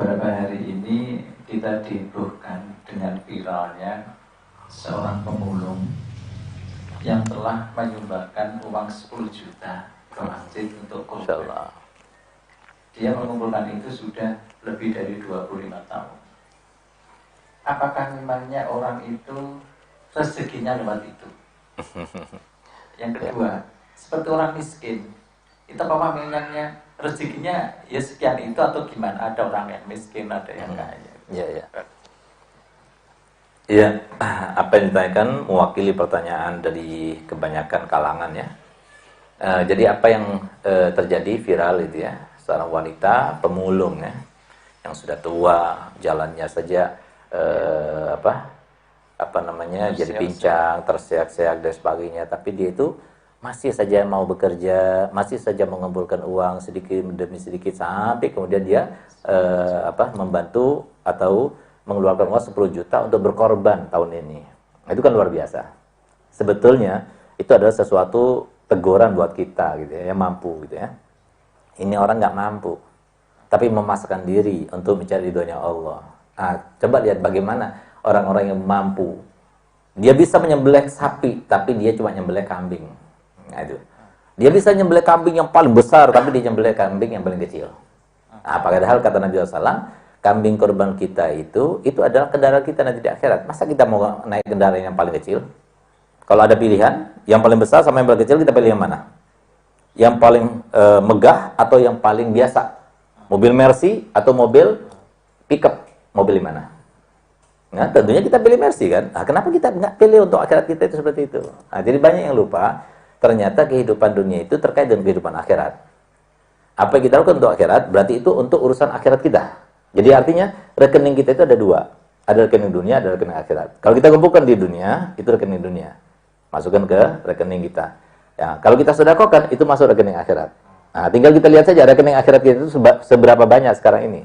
beberapa hari ini kita dihebohkan dengan viralnya seorang pemulung yang telah menyumbangkan uang 10 juta ke masjid untuk korban. Dia mengumpulkan itu sudah lebih dari 25 tahun. Apakah memangnya orang itu rezekinya lewat itu? Yang kedua, seperti orang miskin, itu apa memangnya rezekinya ya sekian itu atau gimana? Ada orang yang miskin, ada yang kaya. Iya. Iya, apa yang ditanyakan mewakili pertanyaan dari kebanyakan kalangan ya. Jadi apa yang terjadi viral itu ya, seorang wanita pemulung ya, yang sudah tua, jalannya saja jadi pincang, terseak-seak dan sebagainya, tapi dia itu masih saja mau bekerja, masih saja mengumpulkan uang sedikit demi sedikit sampai kemudian dia membantu atau mengeluarkan uang 10 juta untuk berkorban tahun ini. Nah, itu kan luar biasa. Sebetulnya itu adalah sesuatu teguran buat kita gitu ya, yang mampu gitu ya. Ini orang nggak mampu, tapi memasakkan diri untuk mencari ridhonya Allah. Nah, coba lihat bagaimana orang-orang yang mampu. Dia bisa menyembelih sapi, tapi dia cuma menyembelih kambing. Nah, itu. Dia bisa menyembelih kambing yang paling besar, tapi dia menyembelih kambing yang paling kecil. Nah, padahal kata Nabi SAW, kambing korban kita itu adalah kendaraan kita nanti di akhirat. Masa kita mau naik kendaraan yang paling kecil? Kalau ada pilihan, yang paling besar sama yang paling kecil, kita pilih yang mana? Yang paling megah atau yang paling biasa? Mobil Mercy atau mobil pickup? Mobil mana? Nah, tentunya kita pilih Mercy kan? Nah, kenapa kita nggak pilih untuk akhirat kita itu seperti itu? Nah, jadi banyak yang lupa, ternyata kehidupan dunia itu terkait dengan kehidupan akhirat. Apa yang kita lakukan untuk akhirat, berarti itu untuk urusan akhirat kita. Jadi artinya rekening kita itu ada dua. Ada rekening dunia, ada rekening akhirat. Kalau kita kumpulkan di dunia, itu rekening dunia. Masukkan ke rekening kita. Ya, kalau kita sedekahkan, itu masuk rekening akhirat. Nah, tinggal kita lihat saja rekening akhirat kita itu seberapa banyak sekarang ini.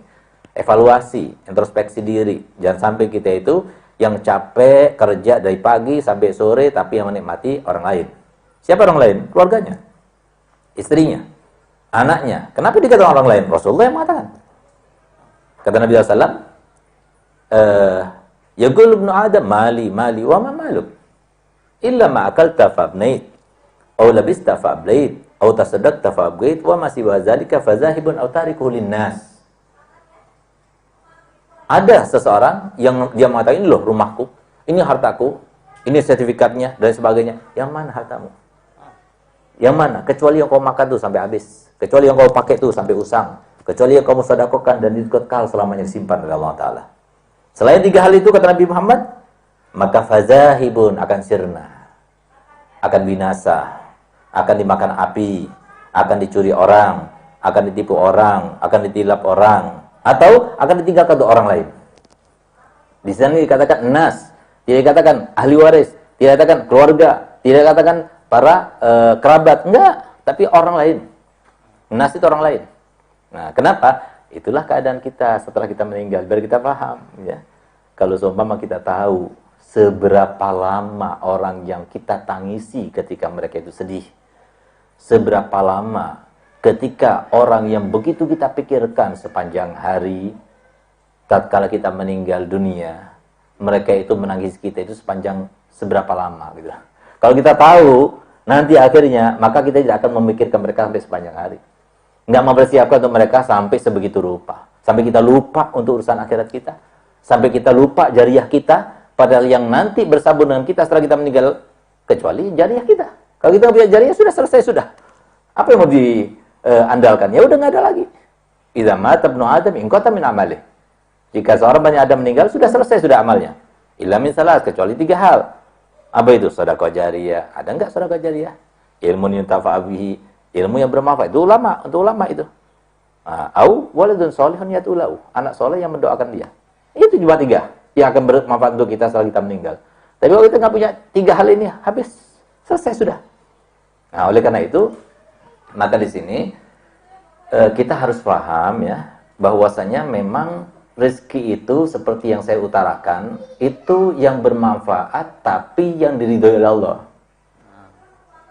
Evaluasi, introspeksi diri. Jangan sampai kita itu yang capek kerja dari pagi sampai sore, tapi yang menikmati orang lain. Siapa orang lain? Keluarganya. Istrinya. Anaknya. Kenapa dikatakan orang lain? Rasulullah yang mengatakan. Kata Nabi SAW, Yaqul ibnu Adam, mali, wa ma maluk. Illa ma akalta fa'abnait, au labista fa'ablait, au tasaddaqta fa'abgait, wa ma siwa zalika fazahibun au tarikuhu linnas. Ada seseorang yang dia mengatakan, ini loh rumahku, ini hartaku, ini sertifikatnya, dan sebagainya. Yang mana hartamu? Yang mana? Kecuali yang kau makan tuh sampai habis. Kecuali yang kau pakai tuh sampai usang. Kecuali yang kamu sedekahkan dan dikekal selamanya disimpan oleh Allah Ta'ala. Selain 3 hal itu, kata Nabi Muhammad, maka fazahibun akan sirna, akan binasa, akan dimakan api, akan dicuri orang, akan ditipu orang, akan ditilap orang, atau akan ditinggalkan untuk orang lain. Di sini dikatakan nas, tidak dikatakan ahli waris, tidak dikatakan keluarga, tidak dikatakan para kerabat, enggak, tapi orang lain. Nas itu orang lain. Nah, kenapa? Itulah keadaan kita setelah kita meninggal, biar kita paham ya. Kalau seumpama kita tahu seberapa lama orang yang kita tangisi ketika mereka itu sedih, seberapa lama ketika orang yang begitu kita pikirkan sepanjang hari, tatkala kita meninggal dunia, mereka itu menangis kita itu seberapa lama gitu. Kalau kita tahu nanti akhirnya, maka kita tidak akan memikirkan mereka sampai sepanjang hari. Nggak mempersiapkan untuk mereka sampai sebegitu rupa. Sampai kita lupa untuk urusan akhirat kita. Sampai kita lupa jariah kita. Padahal yang nanti bersambung dengan kita setelah kita meninggal, kecuali jariah kita. Kalau kita punya jariah, sudah selesai, sudah. Apa yang mau diandalkan? Ya udah nggak ada lagi. Idza mata ibnu Adam inqata min amalih. Jika seorang Bani Adam meninggal, sudah selesai, sudah amalnya. Illa min salas, kecuali 3 hal. Apa itu? Sedekah jariyah. Ada enggak sedekah jariyah? Ilmu yuntafa bihi. Ilmu yang bermanfaat itu untuk ulama itu. Au waladun sholihun yatulahu, anak soleh yang mendoakan dia. Itu cuma 3 yang akan bermanfaat untuk kita setelah kita meninggal. Tapi kalau kita nggak punya 3 hal ini, habis, selesai sudah. Nah, oleh karena itu, maka di sini kita harus paham ya, bahwasanya memang rezeki itu seperti yang saya utarakan, itu yang bermanfaat tapi yang diridhoi oleh Allah.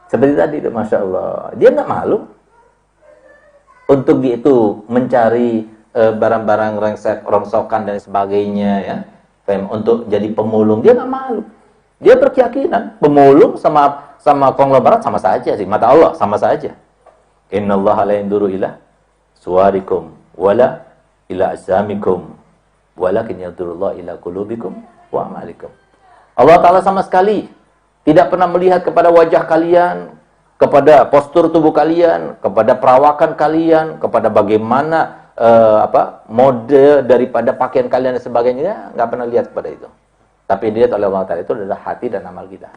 Seperti tadi itu, Masya Allah. Dia nggak malu untuk dia itu mencari barang-barang rongsokan dan sebagainya ya, untuk jadi pemulung, dia nggak malu. Dia berkeyakinan pemulung sama konglomerat sama saja sih, mata Allah sama saja. Innallaha la yanduru ila suwarikum wala ila azamikum walakin yandurullah ila qulubikum wa amalikum. Allah Ta'ala sama sekali tidak pernah melihat kepada wajah kalian, kepada postur tubuh kalian, kepada perawakan kalian, kepada bagaimana mode daripada pakaian kalian dan sebagainya, nggak pernah lihat kepada itu. Tapi yang dilihat oleh Allah Ta'ala itu adalah hati dan amal kita.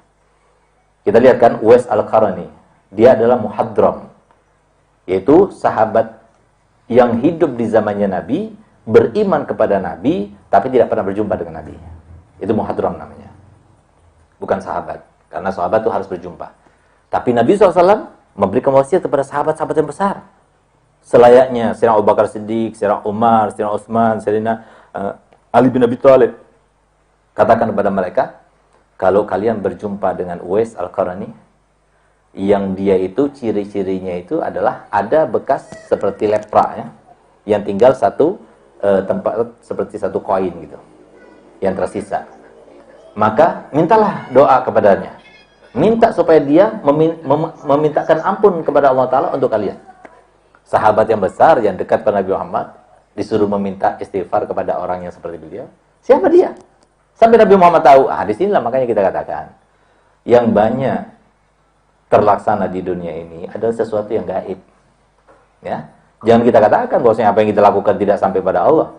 Kita lihat kan Uwais Al-Qarani, dia adalah muhadram, yaitu sahabat yang hidup di zamannya Nabi, beriman kepada Nabi, tapi tidak pernah berjumpa dengan Nabi. Itu muhadram namanya. Bukan sahabat, karena sahabat itu harus berjumpa. Tapi Nabi SAW memberikan wasiat kepada sahabat-sahabat yang besar. Selayaknya Sayyidina Abu Bakar Siddiq, Sayyidina Umar, Sayyidina Utsman, Sayyidina Ali bin Abi Thalib. Katakan kepada mereka, kalau kalian berjumpa dengan Uwais Al-Qarani, yang dia itu ciri-cirinya itu adalah ada bekas seperti lepra ya, yang tinggal satu tempat seperti satu koin gitu, yang tersisa. Maka mintalah doa kepadanya. Minta supaya dia memintakan ampun kepada Allah Ta'ala untuk kalian. Sahabat yang besar, yang dekat pada Nabi Muhammad, disuruh meminta istighfar kepada orang yang seperti beliau. Siapa dia? Sampai Nabi Muhammad tahu. Di sinilah makanya kita katakan, yang banyak terlaksana di dunia ini adalah sesuatu yang gaib. Ya, jangan kita katakan bahwasanya apa yang kita lakukan tidak sampai pada Allah.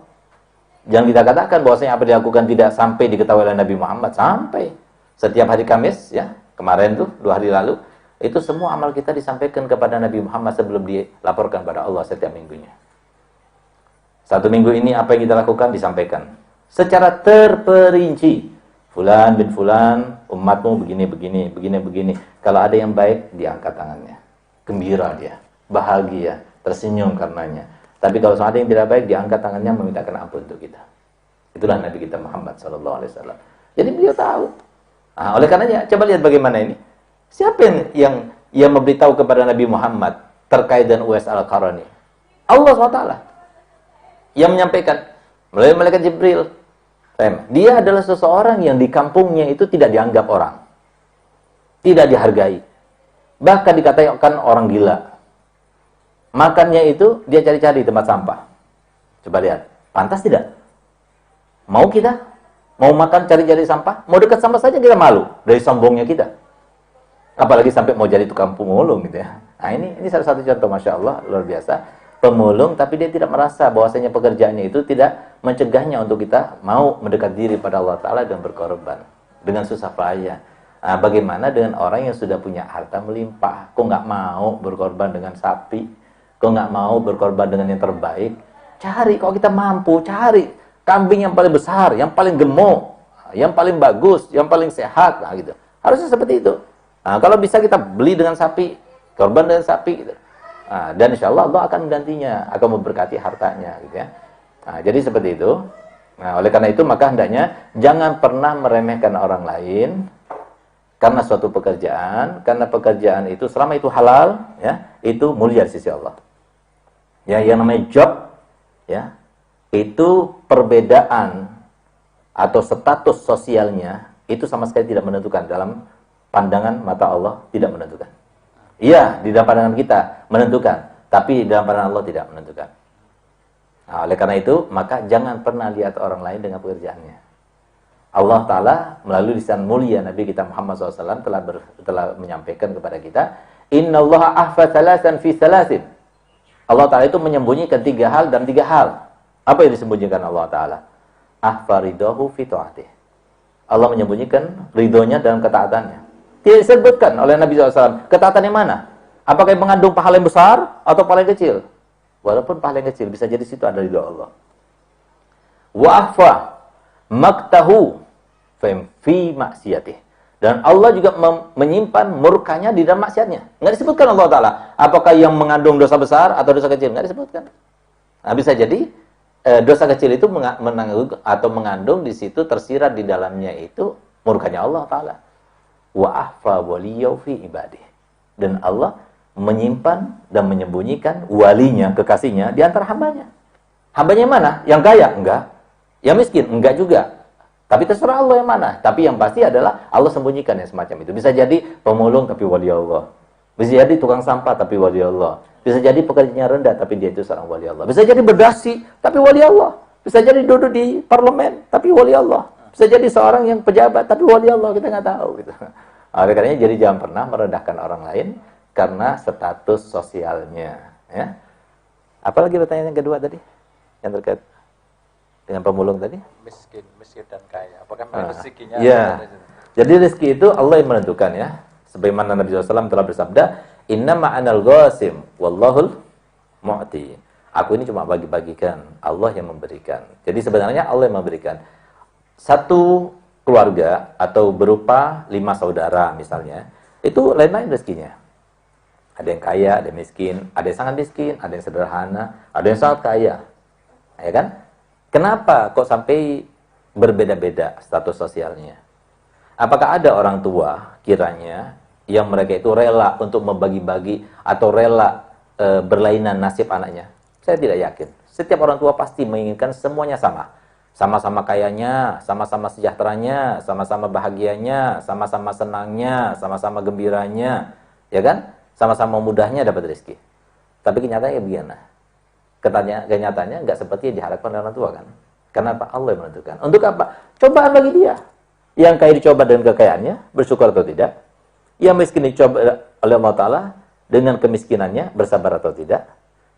Jangan kita katakan bahwasanya apa yang dilakukan tidak sampai diketahui oleh Nabi Muhammad. Sampai. Setiap hari Kamis, ya, kemarin tuh 2 hari lalu, itu semua amal kita disampaikan kepada Nabi Muhammad sebelum dilaporkan pada Allah setiap minggunya. 1 minggu ini apa yang kita lakukan disampaikan secara terperinci. Fulan bin Fulan, umatmu begini, begini, begini, begini. Kalau ada yang baik, diangkat tangannya. Gembira dia, bahagia, tersenyum karenanya. Tapi kalau ada yang tidak baik, diangkat tangannya memintakan ampun untuk kita. Itulah Nabi kita Muhammad SAW. Jadi beliau tahu. Oleh karenanya, coba lihat bagaimana ini. Siapa yang memberitahu kepada Nabi Muhammad terkait dengan Uwais Al-Qarani? Allah SWT yang menyampaikan melalui malaikat Jibril. Dia adalah seseorang yang di kampungnya itu tidak dianggap orang, tidak dihargai, bahkan dikatakan orang gila. Makannya itu dia cari-cari tempat sampah. Coba lihat, pantas tidak? Mau kita? Mau makan cari-cari sampah? Mau dekat sama saja kita malu dari sombongnya kita. Apalagi sampai mau jadi tukang pemulung gitu ya. Nah ini salah satu contoh, Masya Allah, luar biasa. Pemulung, tapi dia tidak merasa bahwasanya pekerjaannya itu tidak mencegahnya untuk kita mau mendekat diri pada Allah Ta'ala dan berkorban dengan susah payah. Bagaimana dengan orang yang sudah punya harta melimpah? Kok nggak mau berkorban dengan sapi? Kok nggak mau berkorban dengan yang terbaik? Cari, kalau kita mampu, cari kambing yang paling besar, yang paling gemuk, yang paling bagus, yang paling sehat, gitu. Harusnya seperti itu. Kalau bisa kita beli dengan sapi, korban dengan sapi, gitu. Dan insya Allah Allah akan menggantinya, akan memberkati hartanya, gitu ya. Jadi seperti itu. Oleh karena itu maka hendaknya jangan pernah meremehkan orang lain karena suatu pekerjaan, karena pekerjaan itu selama itu halal, ya, itu mulia di sisi Allah. Ya, yang namanya job, ya, itu perbedaan atau status sosialnya itu sama sekali tidak menentukan dalam pandangan mata Allah, tidak menentukan. Iya, di dalam pandangan kita menentukan, tapi di dalam pandangan Allah tidak menentukan. Oleh karena itu, maka jangan pernah lihat orang lain dengan pekerjaannya. Allah Ta'ala melalui lisan mulia Nabi kita Muhammad SAW telah menyampaikan kepada kita, Inna Allah ahfa thalasan fi thalasin. Allah Ta'ala itu menyembunyikan 3 hal dan 3 hal. Apa yang disembunyikan Allah Ta'ala? Ahfa ridahu fi ta'atih. Allah menyembunyikan ridhonya dalam ketaatannya. Tidak disebutkan oleh Nabi SAW. Ketaatan yang mana? Apakah yang mengandung pahala yang besar atau pahala yang kecil? Walaupun pahala yang kecil, bisa jadi situ ada ridho Allah. Wa akhfa maktahu fi maksiyatih. Dan Allah juga menyimpan murkanya di dalam maksiatnya. Nggak disebutkan Allah Ta'ala. Apakah yang mengandung dosa besar atau dosa kecil? Nggak disebutkan. Nah, bisa jadi dosa kecil itu mengandung di situ, tersirat di dalamnya itu murkanya Allah Ta'ala. Wa ahfa waliyau fi ibadih. Dan Allah menyimpan dan menyembunyikan walinya, kekasihnya di antara hambanya. Hambanya mana? Yang kaya? Enggak. Yang miskin? Enggak juga. Tapi terserah Allah yang mana. Tapi yang pasti adalah Allah sembunyikan yang semacam itu. Bisa jadi pemulung tapi wali Allah. Bisa jadi tukang sampah tapi wali Allah. Bisa jadi pekerjaannya rendah tapi dia itu seorang wali Allah. Bisa jadi berdasi tapi wali Allah. Bisa jadi duduk di parlemen tapi wali Allah. Bisa jadi seorang yang pejabat tapi wali Allah. Kita nggak tahu gitu. Oleh karenanya jadi jangan pernah merendahkan orang lain karena status sosialnya. Ya. Apalagi pertanyaan yang kedua tadi yang terkait dengan pemulung tadi? Miskin dan kaya. Apakah rezekinya? Ya. Jadi rezeki itu Allah yang menentukan ya. Sebagaimana Nabi SAW telah bersabda, Inna ma'anal ghasim, wallahul mu'ti. Aku ini cuma bagi-bagikan, Allah yang memberikan. Jadi sebenarnya Allah yang memberikan. Satu keluarga atau berupa 5 saudara misalnya, itu lain-lain rezekinya. Ada yang kaya, ada yang miskin, ada yang sangat miskin, ada yang sederhana, ada yang sangat kaya. Ya kan? Kenapa kok sampai berbeda-beda status sosialnya? Apakah ada orang tua kiranya yang mereka itu rela untuk membagi-bagi atau rela berlainan nasib anaknya? Saya tidak yakin. Setiap orang tua pasti menginginkan semuanya sama. Sama-sama kayanya, sama-sama sejahteranya, sama-sama bahagianya, sama-sama senangnya, sama-sama gembiranya. Ya kan? Sama-sama mudahnya dapat rezeki. Tapi kenyataannya bagaimana? Kenyataannya nggak seperti yang diharapkan orang tua kan. Kenapa? Allah yang menentukan. Untuk apa? Cobaan bagi dia. Yang kaya dicoba dengan kekayaannya, bersyukur atau tidak. Yang miskin dicoba oleh Allah Ta'ala dengan kemiskinannya, bersabar atau tidak.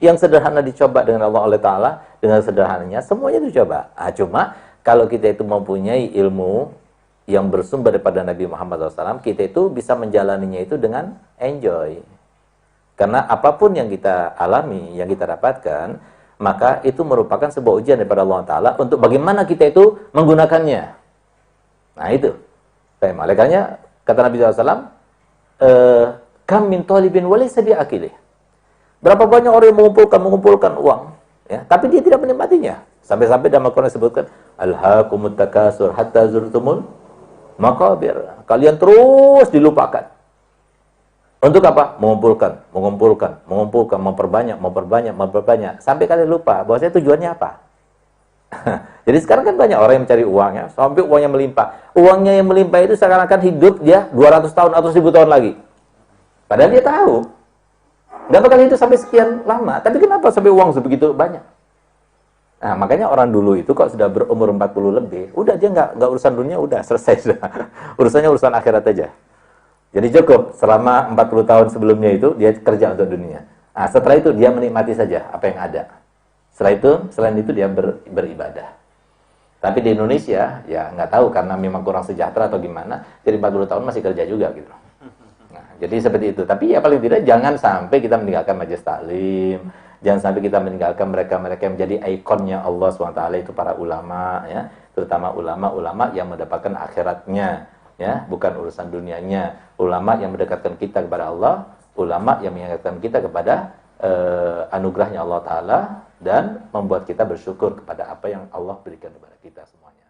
Yang sederhana dicoba dengan Allah Ta'ala dengan sederhananya, semuanya dicoba. Cuma kalau kita itu mempunyai ilmu yang bersumber daripada Nabi Muhammad SAW, kita itu bisa menjalaninya itu dengan enjoy. Karena apapun yang kita alami, yang kita dapatkan, maka itu merupakan sebuah ujian daripada Allah Ta'ala untuk bagaimana kita itu menggunakannya. Nah itu. Oleh karenanya, kata Nabi SAW, kam min talibin walaysa bi'akilih. Berapa banyak orang yang mengumpulkan uang, ya, tapi dia tidak menikmatinya. Sampai-sampai dalam Al-Quran disebutkan, alhaakumut takasur hatta zurtumul maqabir. Kalian terus dilupakan. Untuk apa? Mengumpulkan, memperbanyak. Sampai kalian lupa bahwasanya tujuannya apa. Jadi sekarang kan banyak orang yang mencari uangnya, sampai uangnya melimpah. Uangnya yang melimpah itu seakan-akan hidup dia 200 tahun atau 1000 tahun lagi. Padahal dia tahu. Nggak bakal hidup sampai sekian lama. Tapi kenapa sampai uang sebegitu banyak? Nah, makanya orang dulu itu kok sudah berumur 40 lebih, udah dia nggak urusan dunia, udah selesai sudah. Urusannya urusan akhirat aja. Jadi cukup selama 40 tahun sebelumnya itu dia kerja untuk dunia. Nah, setelah itu dia menikmati saja apa yang ada. Selain itu dia beribadah. Tapi di Indonesia ya nggak tahu karena memang kurang sejahtera atau gimana. Jadi 40 tahun masih kerja juga gitu. Nah, jadi seperti itu. Tapi ya paling tidak jangan sampai kita meninggalkan majelis taklim. Jangan sampai kita meninggalkan mereka-mereka yang menjadi ikonnya Allah SWT itu para ulama ya, terutama ulama-ulama yang mendapatkan akhiratnya ya, bukan urusan dunianya. Ulama yang mendekatkan kita kepada Allah, ulama yang mengingatkan kita kepada anugerahnya Allah Ta'ala dan membuat kita bersyukur kepada apa yang Allah berikan kepada kita semuanya.